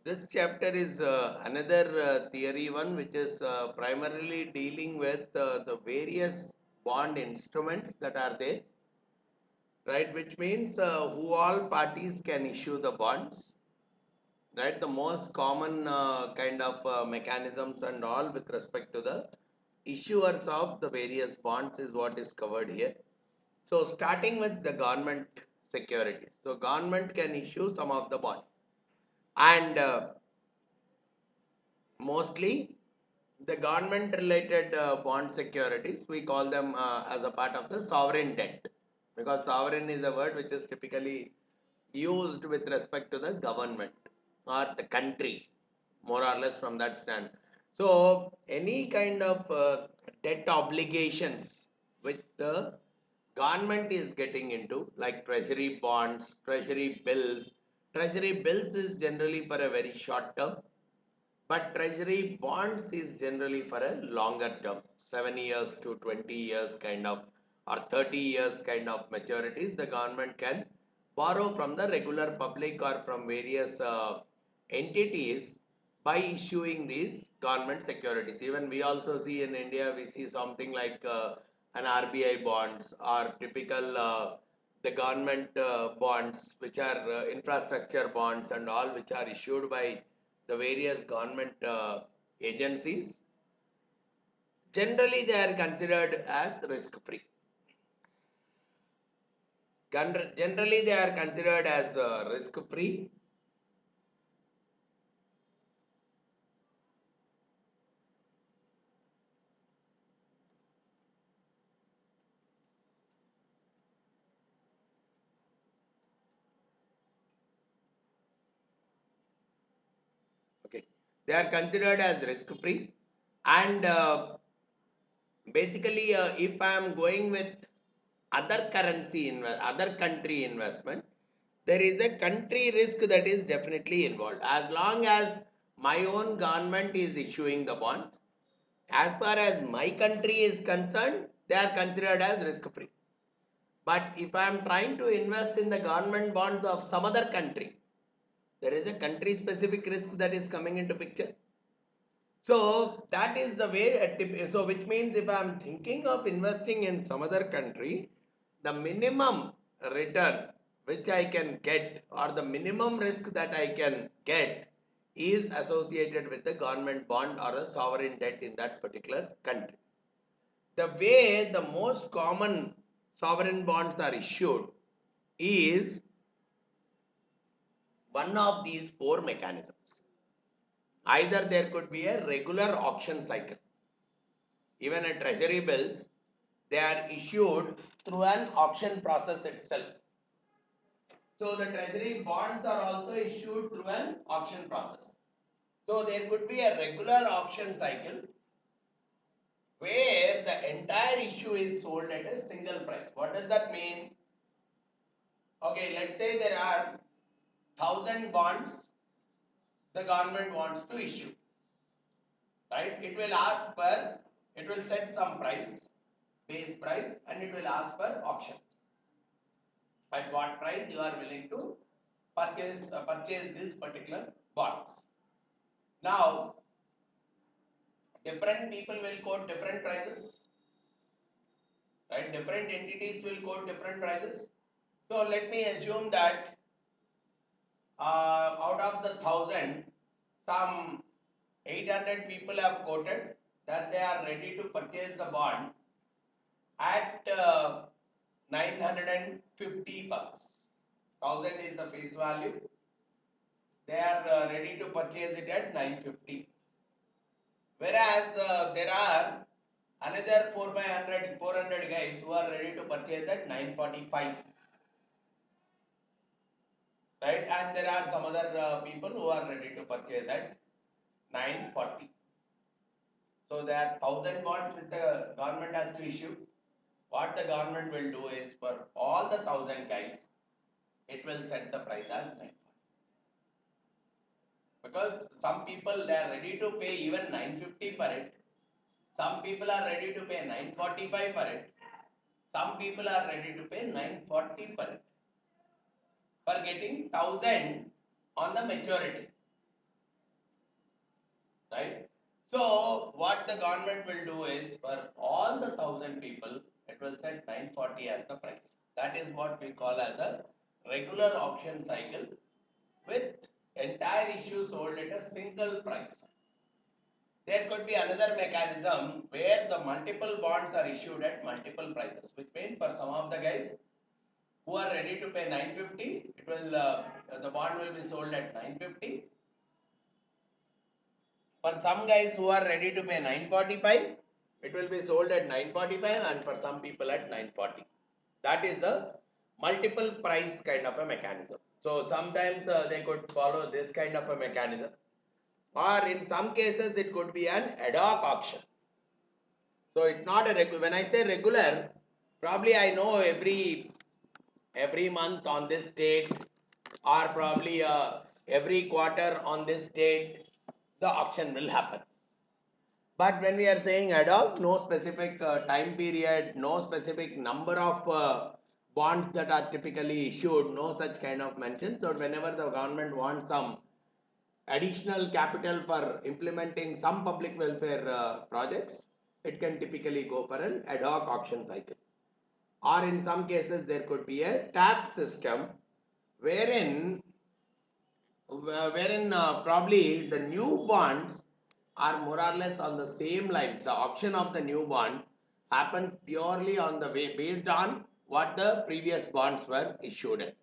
This chapter is another theory one, which is primarily dealing with the various bond instruments that are there, right? Which means who all parties can issue the bonds, right? The most common kind of mechanisms and all with respect to the issuers of the various bonds is what is covered here. So starting with the government securities. So government can issue some of the bond, and mostly the government related bond securities, we call them as a part of the sovereign debt, because sovereign is a word which is typically used with respect to the government or the country, more or less from that stand. So any kind of debt obligations which the government is getting into, like treasury bonds, treasury bills. Treasury bills is generally for a very short term, but treasury bonds is generally for a longer term, 7 years to 20 years kind of, or 30 years kind of maturities. The government can borrow from the regular public or from various entities by issuing these government securities. Even we also see in India, we see something like an RBI bonds or typical the government bonds, which are infrastructure bonds and all, which are issued by the various government agencies. Generally they are considered as risk free. Generally they are considered as risk free. Okay, they are considered as risk free, and basically if I am going with other country investment, there is a country risk that is definitely involved. As long as my own government is issuing the bond, as far as my country is concerned, they are considered as risk free. But if I am trying to invest in the government bonds of some other country, there is a country specific risk that is coming into picture. So that is the way. So which means if I am thinking of investing in some other country, the minimum return which I can get, or the minimum risk that I can get, is associated with the government bond or a sovereign debt in that particular country. The way the most common sovereign bonds are issued is one of these four mechanisms. Either there could be a regular auction cycle. Even a treasury bills, they are issued through an auction process itself. So the treasury bonds are also issued through an auction process. So there could be a regular auction cycle where the entire issue is sold at a single price. What does that mean? Okay, let's say there are 1,000 bonds the government wants to issue, right? It will set some price, base price, and it will ask for auction. At what price you are willing to purchase this particular bonds. Now, different people will quote different prices, right? Different entities will quote different prices. So let me assume that out of the 1,000, some 800 people have quoted that they are ready to purchase the bond at 950 bucks. 1,000 is the face value. They are ready to purchase it at 950. Whereas there are another 400 guys who are ready to purchase at 945. Right? And there are some other people who are ready to purchase at 940. So there are 1,000 bonds which the government has to issue. What the government will do is, for all the 1,000 guys, it will set the price as 940. Because some people, they are ready to pay even 950 for it. Some people are ready to pay 945 for it. Some people are ready to pay 940 for it, for getting 1,000 on the maturity. right? So what the government will do is for all the 1,000 people, it will set 940 as the price. That is what we call as a regular auction cycle with entire issue sold at a single price. There could be another mechanism where the multiple bonds are issued at multiple prices, which means for some of the guys who are ready to pay 950, it will the bond will be sold at 950. For some guys who are ready to pay 945, it will be sold at 945, and for some people at 940. That is the multiple price kind of a mechanism. So sometimes they could follow this kind of a mechanism, or in some cases it could be an ad hoc auction. So it's not a regular. When I say regular, probably I know every month on this date, or probably every quarter on this date, the auction will happen. But when we are saying ad hoc, no specific time period, no specific number of bonds that are typically issued, no such kind of mention. So whenever the government wants some additional capital for implementing some public welfare projects, it can typically go for an ad hoc auction cycle. Or in some cases, there could be a tap system wherein probably the new bonds are more or less on the same line. The auction of the new bond happens purely on the way based on what the previous bonds were issued at,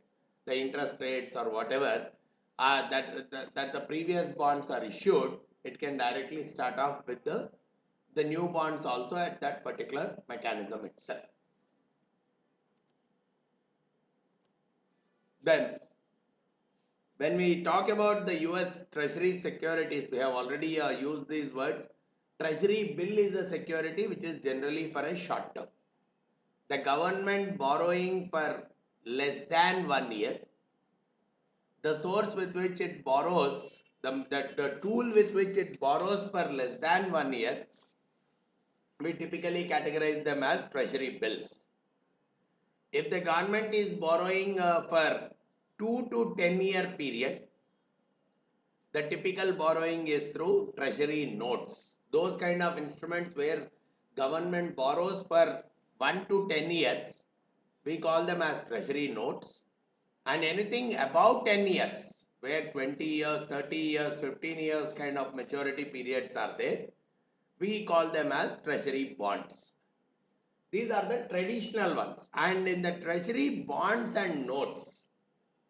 the interest rates or whatever that the previous bonds are issued. It can directly start off with the new bonds also at that particular mechanism itself. Then when we talk about the US Treasury Securities, we have already used these words. Treasury bill is a security which is generally for a short term. The government borrowing for less than 1 year, the source with which it borrows, the tool with which it borrows for less than 1 year, we typically categorize them as treasury bills. If the government is borrowing for 2 to 10 year period, the typical borrowing is through treasury notes. Those kind of instruments where government borrows for 1 to 10 years, we call them as treasury notes. And anything above 10 years, where 20 years, 30 years, 15 years kind of maturity periods are there, we call them as treasury bonds. These are the traditional ones. And in the treasury bonds and notes,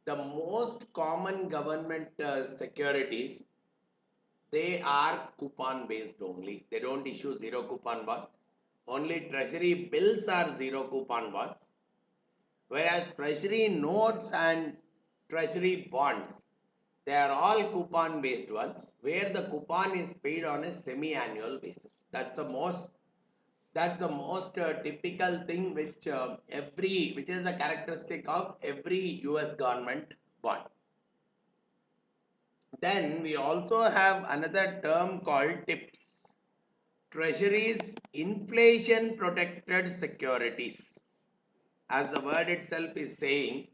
the most common government securities, they are coupon based only. They don't issue zero coupon bonds. Only treasury bills are zero coupon bonds. Whereas treasury notes and treasury bonds, they are all coupon based ones, where the coupon is paid on a semi-annual basis. That's the most typical thing which which is the characteristic of every US government bond. Then we also have another term called TIPS, Treasury's inflation protected securities. As the word itself is saying,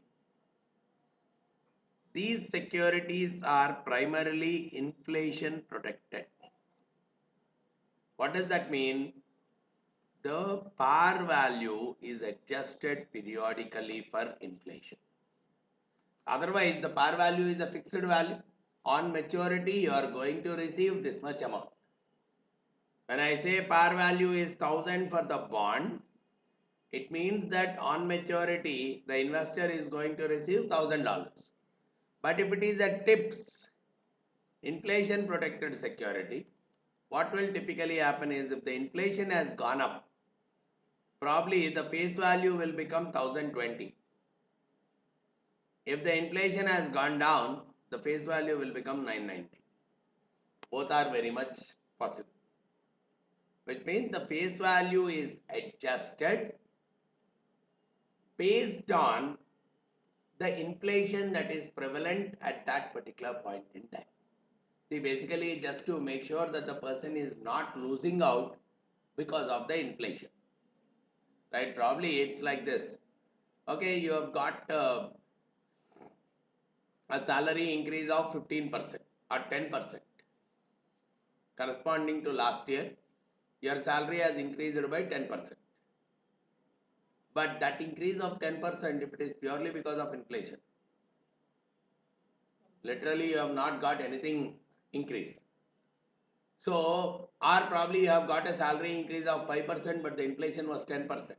these securities are primarily inflation protected. What does that mean? The par value is adjusted periodically for inflation. Otherwise, the par value is a fixed value. On maturity, you are going to receive this much amount. When I say par value is 1,000 for the bond, it means that on maturity, the investor is going to receive $1,000. But if it is a TIPS, inflation protected security, what will typically happen is if the inflation has gone up, probably the face value will become 1,020. If the inflation has gone down, the face value will become 990. Both are very much possible. Which means the face value is adjusted based on the inflation that is prevalent at that particular point in time. See, basically just to make sure that the person is not losing out because of the inflation. Right? Probably it's like this. Okay, you have got a salary increase of 15% or 10%. corresponding to last year, your salary has increased by 10%. But that increase of 10%, if it is purely because of inflation, literally you have not got anything increase. So, or probably you have got a salary increase of 5%, but the inflation was 10%.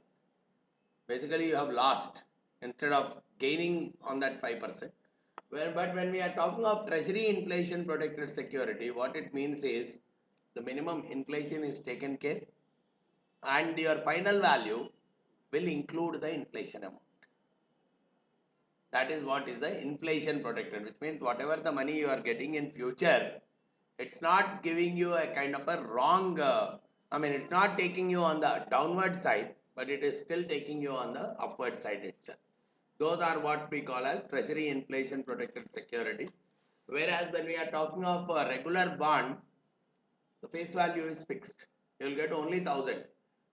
Basically, you have lost instead of gaining on that 5%. But when we are talking of treasury inflation protected security, what it means is the minimum inflation is taken care and your final value will include the inflation amount. That is what is the inflation protected, which means whatever the money you are getting in future, it's not giving you a kind of a wrong, it's not taking you on the downward side, but it is still taking you on the upward side itself. Those are what we call as treasury inflation protected security. Whereas when we are talking of a regular bond, the face value is fixed. You will get only 1000,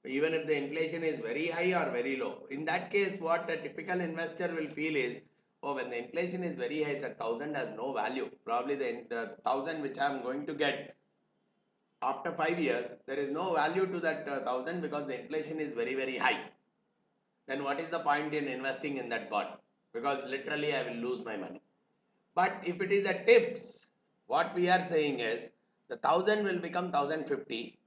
even if the inflation is very high or very low. In that case, what a typical investor will feel is, oh, when the inflation is very high, the 1000 has no value. Probably the 1000 which I am going to get after 5 years, there is no value to that 1000 because the inflation is very, very high. Then what is the point in investing in that bond? Because literally I will lose my money. But if it is a tips, what we are saying is the 1000 will become 1050,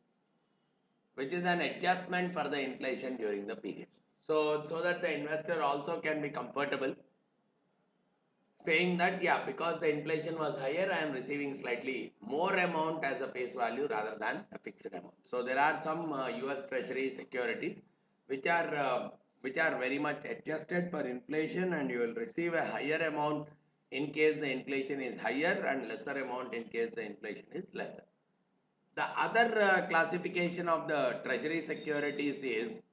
which is an adjustment for the inflation during the period. So that the investor also can be comfortable saying that, yeah, because the inflation was higher, I am receiving slightly more amount as a face value rather than a fixed amount. So there are some US Treasury securities which are very much adjusted for inflation, and you will receive a higher amount in case the inflation is higher and lesser amount in case the inflation is lesser. The other classification of the treasury securities is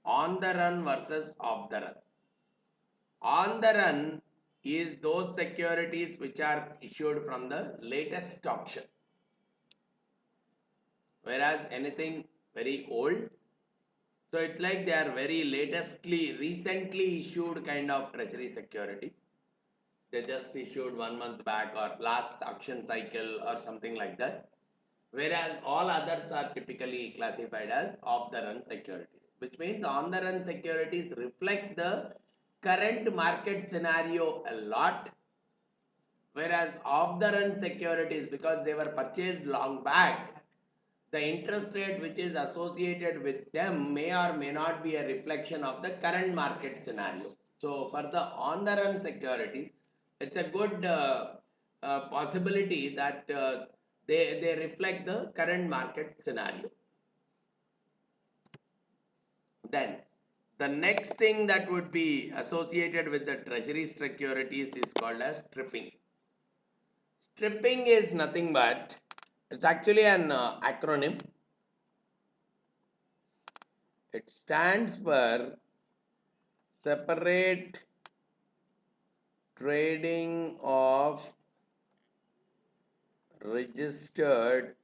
on the run versus off the run. On the run is those securities which are issued from the latest auction. Whereas anything very old, so it's like they are very recently issued kind of treasury security. They just issued 1 month back or last auction cycle or something like that. Whereas all others are typically classified as off the run securities, which means on the run securities reflect the current market scenario a lot, whereas off the run securities, because they were purchased long back, the interest rate which is associated with them may or may not be a reflection of the current market scenario. So for the on the run security, it's a good possibility that they reflect the current market scenario. Then the next thing that would be associated with the treasury securities is called as stripping. Stripping is nothing but, it's actually an acronym. It stands for separate trading of registered